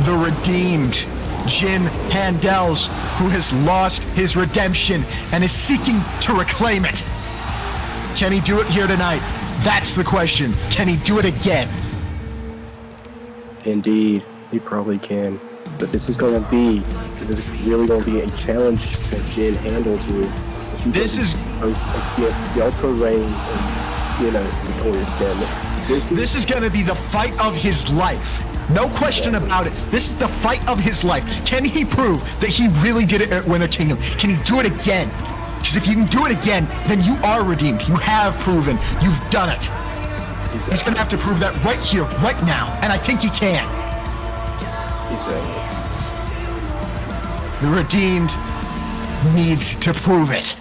the redeemed Jin Handlez, who has lost his redemption and is seeking to reclaim it. Can he do it here tonight? That's the question. Can he do it again? Indeed, he probably can. But this is really going to be a challenge for Jin Handlez here. This is against Delta Reign and, NotoriousDemond. This is going to be the fight of his life. No question about it. This is the fight of his life. Can he prove that he really did it at Winter Kingdom? Can he do it again? Because if you can do it again, then you are redeemed. You have proven. You've done it. Exactly. He's going to have to prove that right here, right now. And I think he can. Exactly. The redeemed needs to prove it.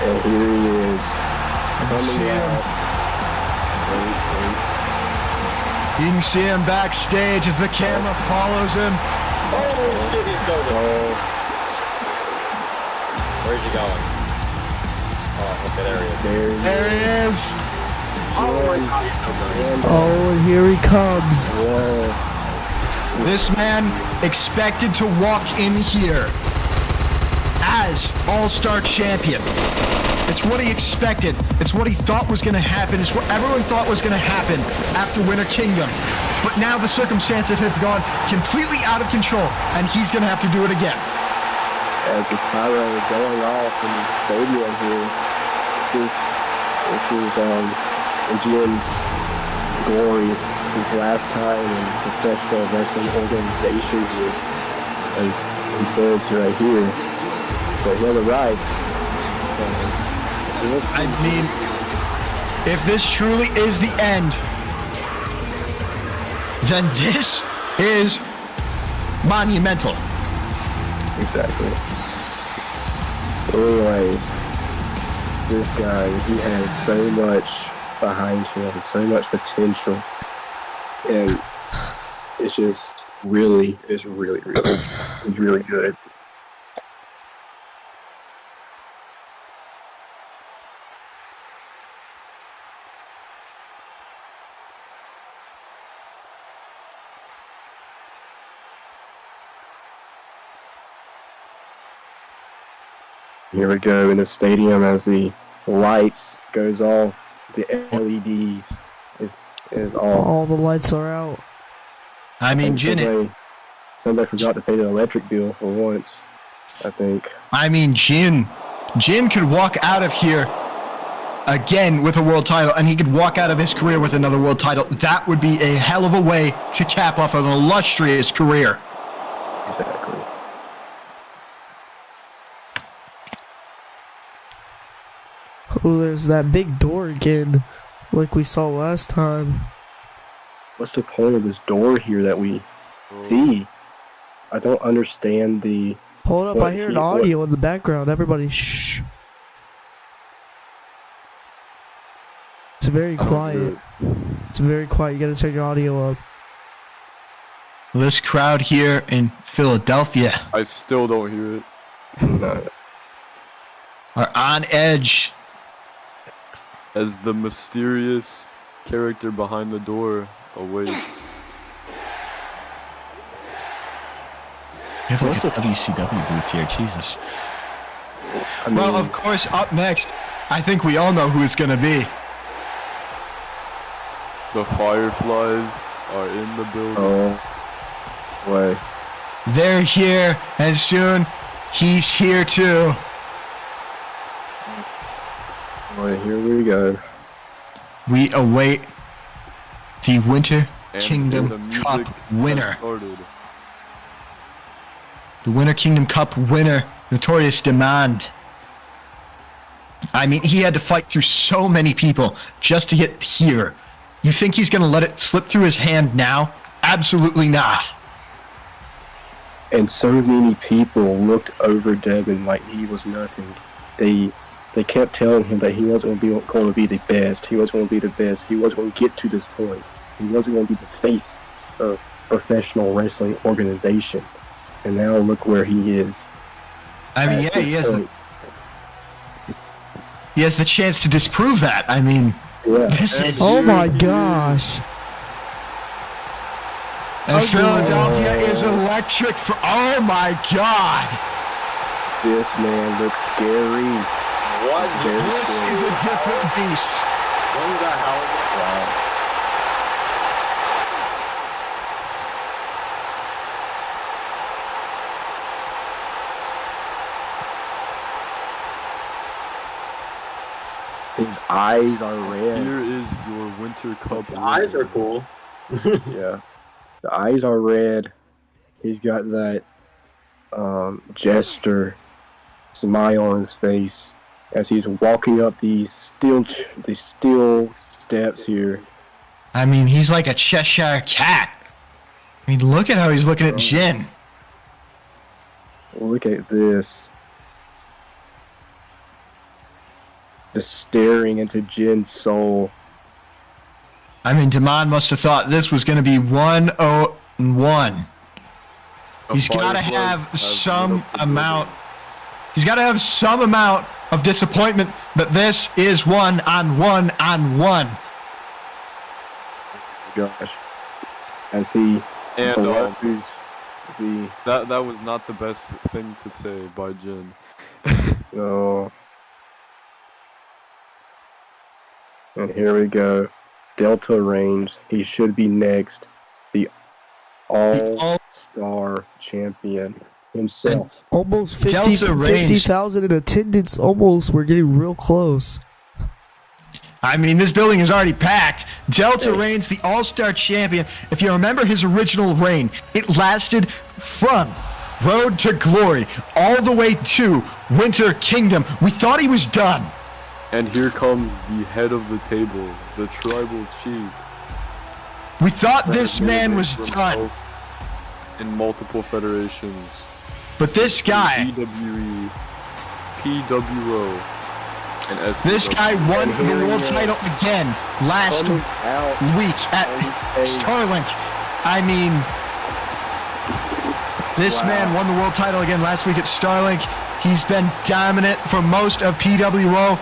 And here he is. You can see him backstage as the camera follows him. Oh, shit, he's going. Where's he going? Oh, okay, there he is. There he is. Oh, and here he comes. This man expected to walk in here as All-Star Champion. It's what he expected. It's what he thought was going to happen. It's what everyone thought was going to happen after Winter Kingdom. But now the circumstances have gone completely out of control, and he's going to have to do it again. As the pyro is going off in the stadium here, this is Jin's glory, his last time in professional wrestling organization here, as he says right here. But he has a right. I mean, if this truly is the end, then this is monumental. Exactly. Anyways, this guy, he has so much behind him, so much potential, and it's really good. Here we go in the stadium as the lights goes off, the LEDs is off. All the lights are out. I mean, Jin. Somebody forgot to pay the electric bill for once, I think. I mean, Jin could walk out of here again with a world title, and he could walk out of his career with another world title. That would be a hell of a way to cap off an illustrious career. Exactly. Oh, there's that big door again, like we saw last time. What's the point of this door here that we see? I don't understand the... Hold up, I hear an audio in the background. Everybody, shh. It's very quiet. It's very quiet. You gotta turn your audio up. This crowd here in Philadelphia I still don't hear it. No. are on edge. As the mysterious character behind the door awaits. We have like a WCW booth here, Jesus. I mean, Well, of course, up next, I think we all know who it's gonna be. The Fireflies are in the building. oh, way. They're here, and soon, he's here too. Boy, here we go. We await the Winter And Kingdom the music Cup has winner. started. The Winter Kingdom Cup winner, NotoriousDemond. I mean, he had to fight through so many people just to get here. You think he's going to let it slip through his hand now? Absolutely not. And so many people looked over Devin like he was nothing. They kept telling him that he wasn't going to be the best. He wasn't going to be the best. He wasn't going to get to this point. He wasn't going to be the face of professional wrestling organization. And now look where he is. I mean, yeah, he has the chance to disprove that. I mean, Yeah. This is. Oh my gosh. And Philadelphia is electric for. Oh my God. This man looks scary. What? This is a different beast. When the hell? Wow. His eyes are red. Here is your Winter Cup. The eyes are cool. Yeah. The eyes are red. He's got that gesture, smile on his face as he's walking up these steel steps here. I mean, he's like a Cheshire cat. I mean, look at how he's looking at Jin. Look at this. Just staring into Jin's soul. I mean, Demond must have thought this was going to be 1-0-1. He's got to have some amount. He's got to have some amount of disappointment, but this is 1-on-1-on-1. Gosh, as he And the that was not the best thing to say by Jin. And here we go, Delta Reigns. He should be next, the All-Star champion himself. Almost Delta Reigns. 50,000 in attendance. Almost. We're getting real close. I mean, this building is already packed. Delta Reigns, the All-Star champion. If you remember his original reign, it lasted from Road to Glory all the way to Winter Kingdom. We thought he was done. And here comes the head of the table, the tribal chief. We thought this man was From done. both in multiple federations. But this guy, PWE, PWO, and SPW. this guy won the world title again last Coming out week at Starlink. I mean, this man won the world title again last week at Starlink. He's been dominant for most of PWO.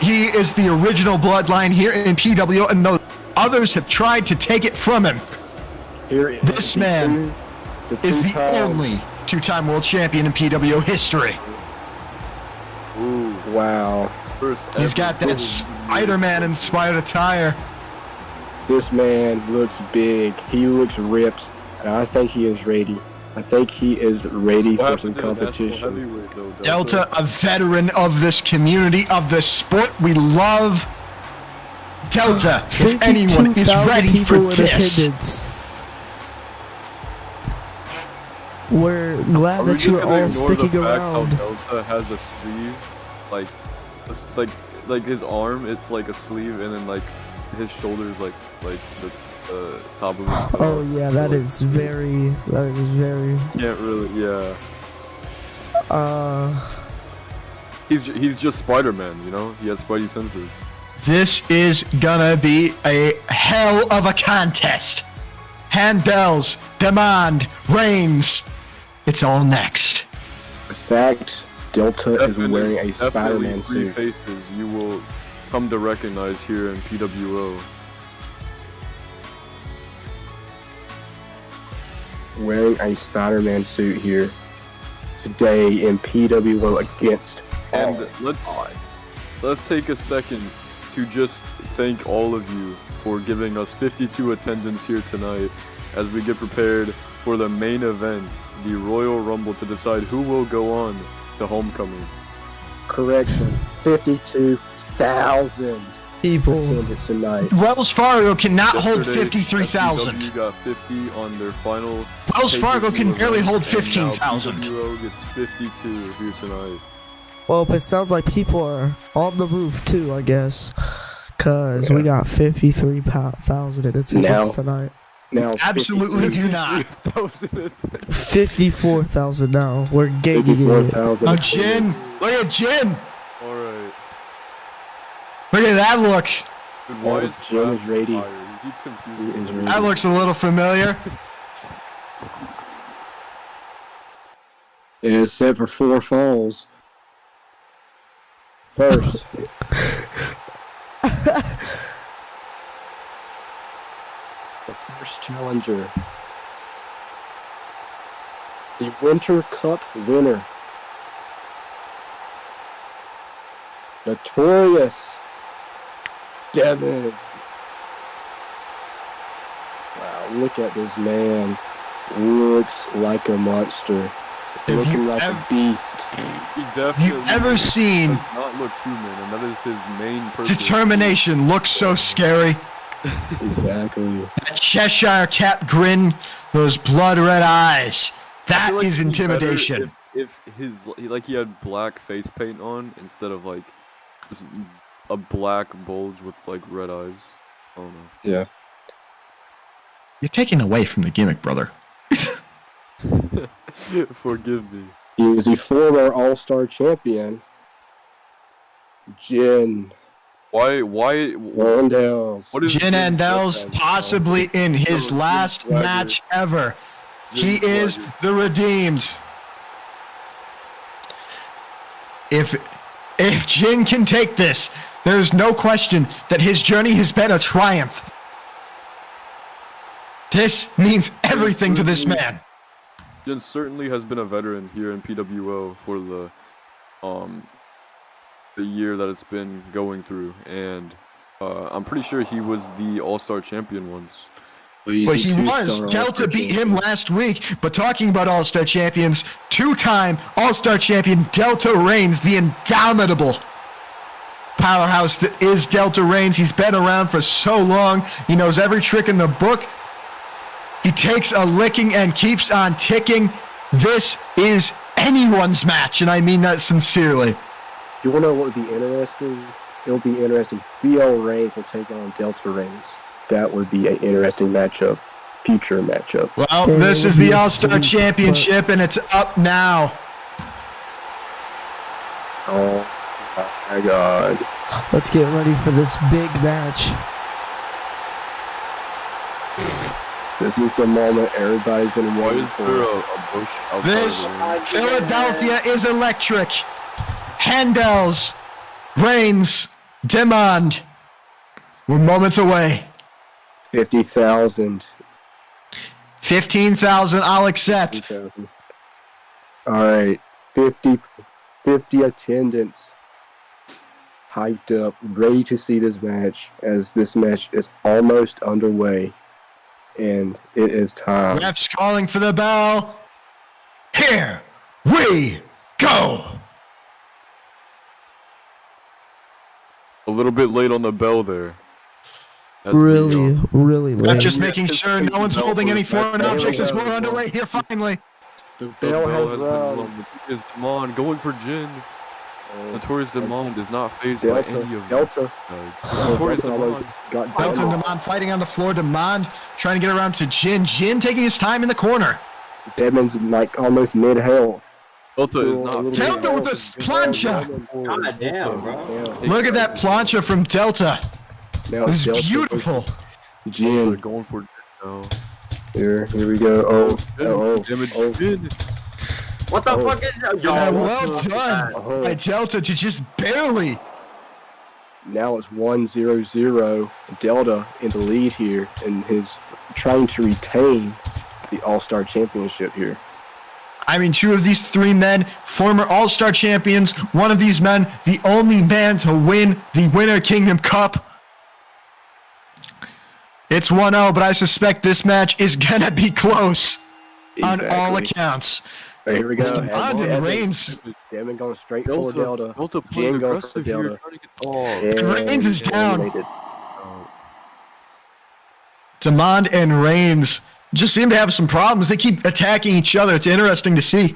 He is the original bloodline here in PWO, and though others have tried to take it from him, this man is the only two-time world champion in PWO history. Ooh, Wow. first He's ever got that Spider-Man inspired attire. This man looks big. He looks ripped, and I think he is ready. I think he is ready What for some happened to the national competition. heavyweight, though, Delta, a veteran of this community, of the sport we love. Delta, if anyone is 52,000 ready for people in this. attendance. We're Are glad we that just you're gonna all ignore sticking the fact around. How Delta has a sleeve, like his arm, it's like a sleeve, and then like his shoulders, like the top of his coat. Oh yeah, that is very. Can't really, yeah. Uh, He's just Spider-Man, you know. He has Spidey senses. This is gonna be a hell of a contest. Handlez, Demond, Reigns. It's all next. In fact, Delta is wearing a Definitely Spider-Man three suit. faces you will come to recognize here in PWO. Wearing a Spider-Man suit here today in PWO against And all let's odds. take a second to just thank all of you for giving us 52 attendance here tonight as we get prepared for the main event, the Royal Rumble, to decide who will go on to Homecoming. Correction, 52,000 people. attendance tonight. Wells Fargo cannot hold Yesterday, 53,000. SPW got 50 on their final. Wells Fargo can pay-per-view barely event, hold and now 15,000. PWO gets 52 here tonight. Well, it sounds like people are on the roof too, I guess. Cause we got 53,000 in attendance tonight. Now, Absolutely do not. 54,000 now. We're gaining it. 54,000 Oh, Jin. attendance. Look at Jin. Alright. Look at that look. Dude, why is Jim is Brad ready. tired? He keeps confusing He is me. ready. That looks a little familiar. It is set for 4 falls. First, The first challenger. The Winter Cup winner. NotoriousDemond. Wow, look at this man. Looks like a monster. Looking like a beast. He definitely You ever seen does not look human, and that is his main purpose. determination look so scary? Exactly. That Cheshire cat grin, those blood red eyes. I That feel like is it'd be better intimidation. If his like he had black face paint on instead of like just a black bulge with like red eyes. I don't know. Yeah. You're taking away from the gimmick, brother. Forgive me. He is a former All-Star champion. Jin Why? Handlez. What is Jin Handlez possibly in his Jin last Swagger. match ever. Jin He is Swagger. the redeemed. If Jin can take this, there's no question that his journey has been a triumph. This means everything to this man. Jin certainly has been a veteran here in PWO for the year that it's been going through, and I'm pretty sure he was the All-Star champion once. But he was. Delta beat him last week. But talking about All-Star champions, two-time All-Star champion Delta Reigns, the indomitable powerhouse that is Delta Reigns. He's been around for so long. He knows every trick in the book. He takes a licking and keeps on ticking. This is anyone's match, and I mean that sincerely. You want to know what would be interesting? It'll be interesting. Theo Reigns will take on Delta Reigns. That would be an interesting matchup. Future matchup. Well, this is the All-Star Championship, and it's up now. Oh my God. Let's get ready for this big match. This is the moment everybody's been Why waiting is there for. a bush outside This of the ring? Philadelphia is electric. Handlez, Reigns, Demond. We're moments away. 50,000. 15,000, I'll accept. 50,000. All right. 50 attendance. Hyped up, ready to see this match, as this match is almost underway. And it is time. Ref's calling for the bell. Here we go. A little bit late on the bell there. As Really Ref late. just making sure no one's holding any foreign objects as we're underway here finally. The bell has been rung. rung. Is Demond going for Jin? NotoriousDemond is not phased by any of them. Delta. NotoriousDemond. Got Delta and Demond. Demond fighting on the floor. Demond trying to get around to Jin. Jin taking his time in the corner. Demond's like almost mid-health. Delta is not phased. Delta with a plancha. God damn, bro. Look at that plancha from Delta. Now This is Delta beautiful. They're Jin. going for Jin now. Here we go. Damage oh. Jin. What the fuck is that? Yo, Yeah, what well the- done by Delta to just barely. Now it's 1-0-0. Delta in the lead here, and his trying to retain the All-Star Championship here. I mean, two of these three men, former All-Star champions. One of these men, the only man to win the Winter Kingdom Cup. It's 1-0, but I suspect this match is going to be close on all accounts. Right, here we go. It's Demond and Reigns. Demond going straight for Delta. Delta playing Jin going for aggressive here, Delta. trying to get. Oh, And Reigns is down. eliminated. Demond and Reigns just seem to have some problems. They keep attacking each other. It's interesting to see.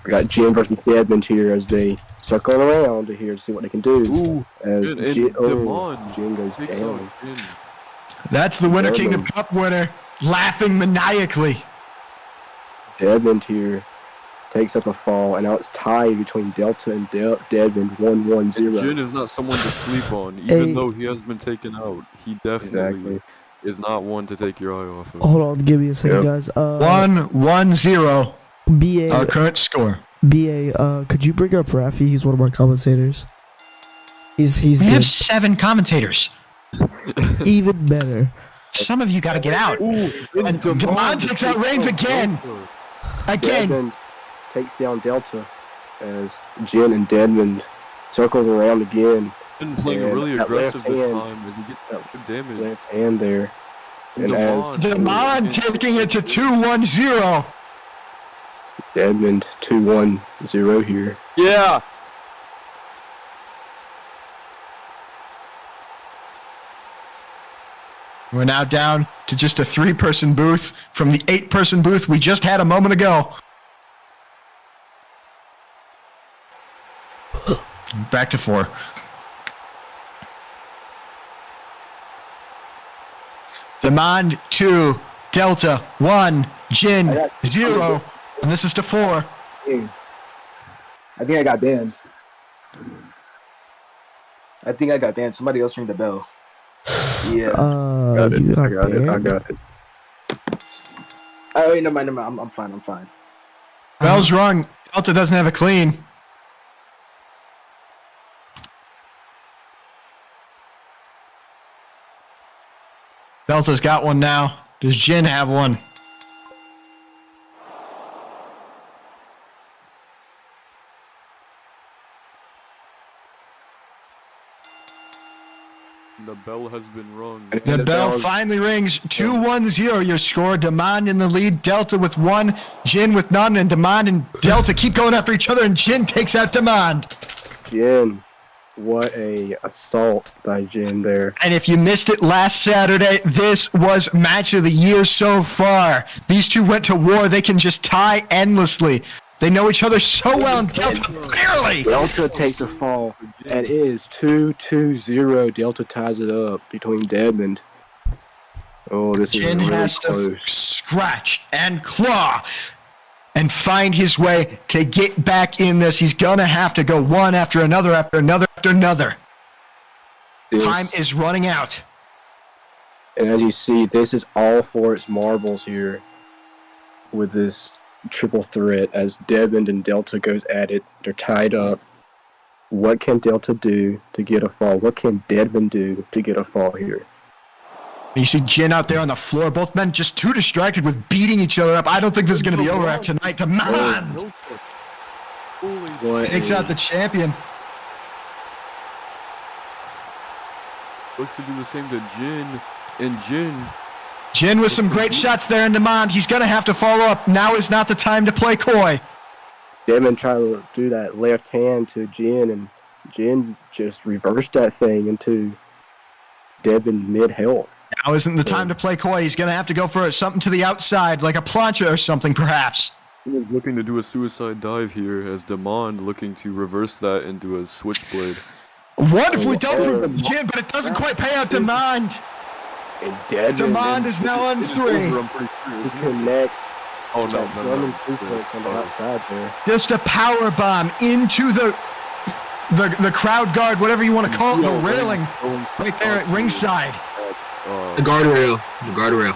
We got Jin versus Demond here as they circle around to here to see what they can do. Ooh, As and Jin, Demond Jin goes takes down. out Jin. That's the Winter Demond. Kingdom Cup winner, laughing maniacally. Demond here takes up a fall, and now it's tied between Delta and Demond 1-1-0. Jin is not someone to sleep on, even Hey. though he has been taken out. He definitely Exactly. is not one to take your eye off of. Hold on, give me a second, Yep. guys. 1-1-0, our BA, current score. BA, could you bring up Rafi? He's one of my commentators. He's We good. have 7 commentators. Even better. Some of you got to get out. Ooh, And DeMond takes out Reigns again. Again. Desmond takes down Delta as Jin and Desmond circles around again. Been playing And really that aggressive left this hand- time as he gets that good damage. Left hand there. And as DeMond taking it to 2-1-0. Desmond 2-1-0 here. Yeah. We're now down to just a 3-person booth from the 8-person booth we just had a moment ago. Back to 4. DeMond 2, Delta 1, Jin 0, and this is to 4. I think I got banned. Somebody else ring the bell. Yeah. Got it. You I got it. banned? Oh, wait, never mind. I'm fine. Bell's wrong. Delta doesn't have a clean. Delta's got one now. Does Jin have one? The bell has been rung. The bell finally rings. 2-1-0 your score. DeMond in the lead. Delta with 1. Jin with none. And DeMond and Delta keep going after each other. And Jin takes out DeMond. Jin, what a assault by Jin there. And if you missed it last Saturday, this was match of the year so far. These two went to war. They can just tie endlessly. They know each other so well, and Delta barely. Delta takes a fall, and it is 2-2-0. Delta ties it up between Desmond. Oh, this is Jin really has to close. scratch and claw and find his way to get back in this. He's gonna have to go one after another, after another, after another. This- Time is running out. And as you see, this is all for its marbles here with this triple threat as Desmond and Delta goes at it. They're tied up. What can Delta do to get a fall? What can Desmond do to get a fall here? You see Jin out there on the floor. Both men just too distracted with beating each other up. I don't think this is going to be over after tonight. DeMond What takes a- out the champion. Looks to do the same to Jin. And Jin with some great shots there in DeMond. He's going to have to follow up. Now is not the time to play coy. Desmond tried to do that left hand to Jin, and Jin just reversed that thing into Desmond mid-health. Now isn't the time to play coy. He's going to have to go for something to the outside, like a plancha or something, perhaps. He was looking to do a suicide dive here as DeMond looking to reverse that into a switchblade. Wonderfully done from Jin, but it doesn't quite pay out DeMond. And Desmond DeMond is now on 3. I'm pretty sure, he isn't it? connects Oh, that no. German suplex on the outside there. Just a power bomb into the crowd guard, whatever you want to call it, the railing right there at ringside. The guardrail. The guardrail.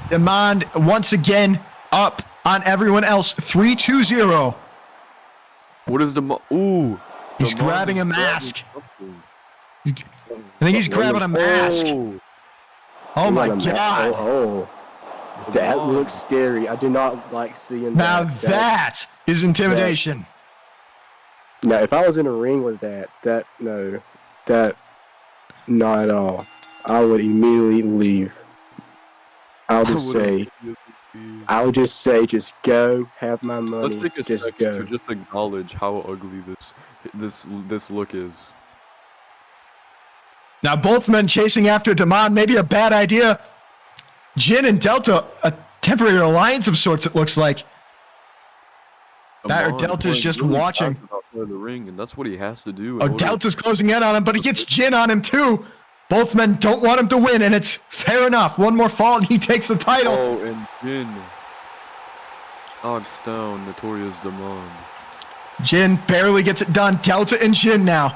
DeMond once again up on everyone else, 3-2-0. What is DeMond? Ooh. He's DeMond grabbing is a mask. something. I think he's grabbing a mask. Oh my god. Oh. That looks scary. I do not like seeing Now that. that is intimidation. Now, if I was in a ring with that not at all. I would immediately leave. I would just say, just go, have my money. Let's take a just second go. to just acknowledge how ugly this look is. Now both men chasing after DeMond, maybe a bad idea. Jin and Delta, a temporary alliance of sorts, it looks like. That or DeMond Delta's playing just really watching. fast outside the ring, and that's what he has to do. in Oh, order- Delta's closing in on him, but he gets Jin on him too. Both men don't want him to win, and it's fair enough. One more fall, and he takes the title. Oh, and Jin knocks down NotoriousDemond. Jin barely gets it done. Delta and Jin now.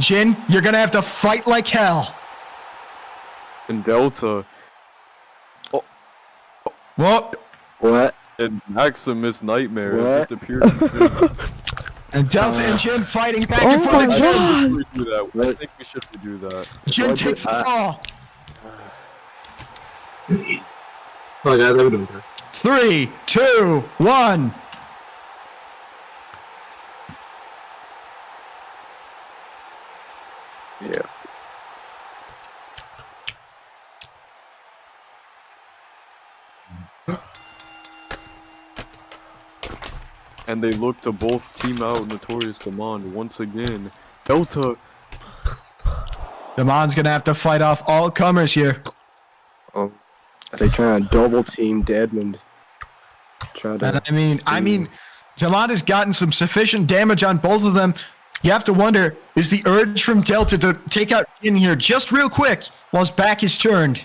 Jin, you're going to have to fight like hell. And Delta. Oh, What? What? And Maximus Nightmare What? has just appeared. And Delta and Jin fighting back Oh in front my of Jin. God. We do that. I think we should do that. Jin takes the fall. Oh, guys, let me do it. 3, 2, 1. Yeah. And they look to both team out NotoriousDemond once again. Delta. Demond's gonna have to fight off all comers here. Oh, they trying to double team Demond. Try to. And I mean, Demond has gotten some sufficient damage on both of them. You have to wonder, is the urge from Delta to take out Jin here just real quick while his back is turned?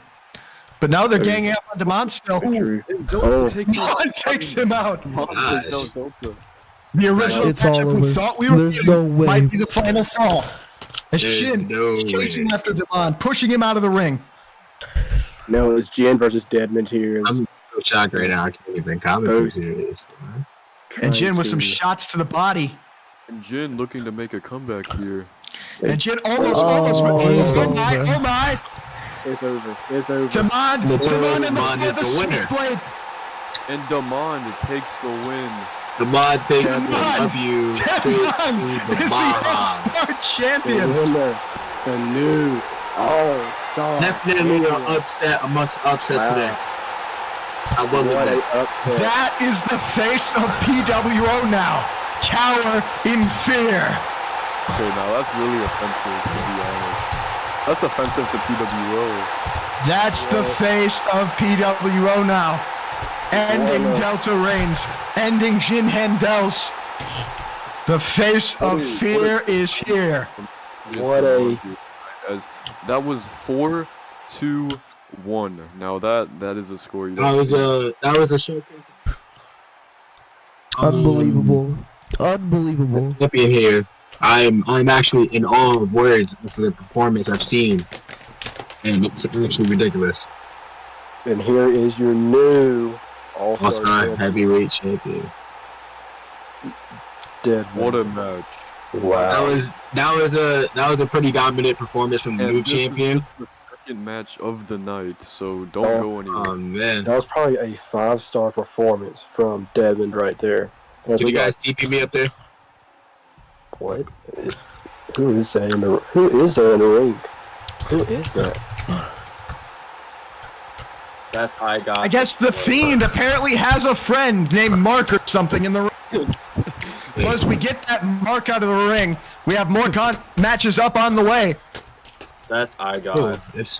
But now they're ganging up on Demond still. True. Demond takes him out. Delta. The original It's all matchup we over. thought we were There's getting no way. might be the final fall. As There's Jin no is chasing way. after Demond, pushing him out of the ring. No, it's Jin versus Demond here. I'm so shocked right now. I can't even comment too serious. And Jin with some shots to the body. And Jin looking to make a comeback here. And Jin almost. it's Oh my, over. oh my. It's over. It's over. Demond in Demond is the the winner. switchblade. And Demond takes the win. Demond takes the Demond. W straight to Demond the is the Baja. All-Star The champion. winner, the new All-Star. Definitely an upset amongst upsets Wow. today. I will What admit. a upset. That is the face of PWO now. Cower in fear. Okay, now that's really offensive, to be honest. That's offensive to PWO. That's the face of PWO now. Ending Delta Reigns. Ending Jin Handlez. The face of fear is here. What a- As that was 4-2-1. Now that is a score you don't That was a showcase. Unbelievable. Unbelievable. Champion here. I'm actually in awe of words for the performance I've seen, and it's actually ridiculous. And here is your new All-Star All-Star champion, heavyweight champion. Demond. What a match. Wow. That was a pretty dominant performance from the And new this is champion. just the second match of the night, so don't go anywhere. Oh man, That was probably a 5-star performance from Demond right there. can you guys TP me up there? What? Who is that in the ring? Who is that? That's I got. I guess the Fiend apparently has a friend named Mark or something in the ring. Once we get that Mark out of the ring, we have more matches up on the way. That's I got. Cool. If so.